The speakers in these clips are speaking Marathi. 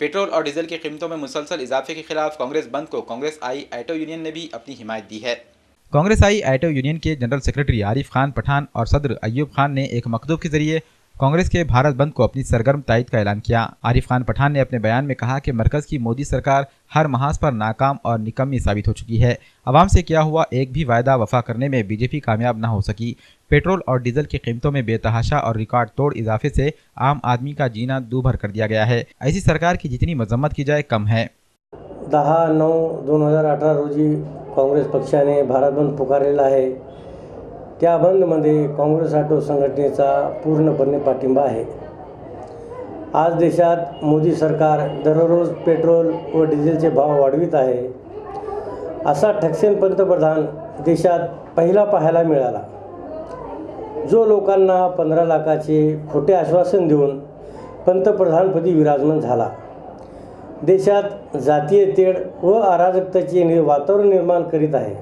पेट्रोल और डीजल की कीमतों में मुसलसल इजाफे के खिलाफ कांग्रेस बंद को कांग्रेस आई ऑटो यूनियन ने भी अपनी हिमायत दी है। कांग्रेस आई ऑटो यूनियन के जनरल सेक्रेटरी आरिफ खान पठान और सदर अय्यूब खान ने एक मकतूब के जरिए कांग्रेस के भारत बंद को अपनी सरगर्म तायद का ऐलान किया। आरिफ खान पठान ने अपने बयान में कहा कि मरकज की मोदी सरकार हर महाज पर नाकाम और निकम्मी साबित हो चुकी है। अवाम से किया हुआ एक भी वायदा वफा करने में बीजेपी कामयाब न हो सकी। पेट्रोल और डीजल की कीमतों में बेतहाशा और रिकॉर्ड तोड़ इजाफे से आम आदमी का जीना दूभर कर दिया गया है। ऐसी सरकार की जितनी मजम्मत की जाए कम है। 10/9/2018 रोजी काँग्रेस पक्षाने भारत बंद पुकारलेला आहे। त्या बंदमध्ये काँग्रेस ऑटो संघटनेचा पूर्णपणे पाठिंबा आहे। आज देशात मोदी सरकार दररोज पेट्रोल व डिझेलचे भाव वाढवित आहे। असा ठसकेन पंतप्रधान देशात पहिला पाहायला मिळाला, जो लोकांना 15 लाखाचे खोटे आश्वासन देऊन पंतप्रधानपदी विराजमान झाला। देशात जातीय तेढ व अराजकतेचे वातावरण निर्माण करीत आहे।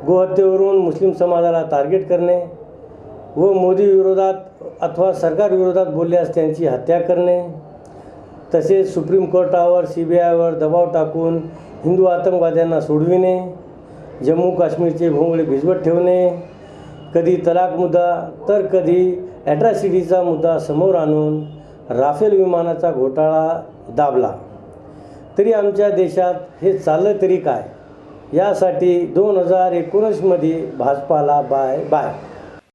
गोहत्येवरून मुस्लिम समाजाला टार्गेट करणे व मोदी विरोधात अथवा सरकार विरोधात बोलल्यास त्यांची हत्या करणे, तसेच सुप्रीम कोर्टावर CBIवर दबाव टाकून हिंदू आतंकवाद्यांना सोडविणे, जम्मू काश्मीरचे भोंगळे भिजवत ठेवणे, कधी तलाक मुद्दा तर कधी ॲट्रॉसिटीचा मुद्दा समोर आणून राफेल विमानाचा घोटाळा दाबला। तरी आमच्या देशात हे चाललं तरी काय, यासाठी 2019 मध्ये भाजपाला बाय बाय।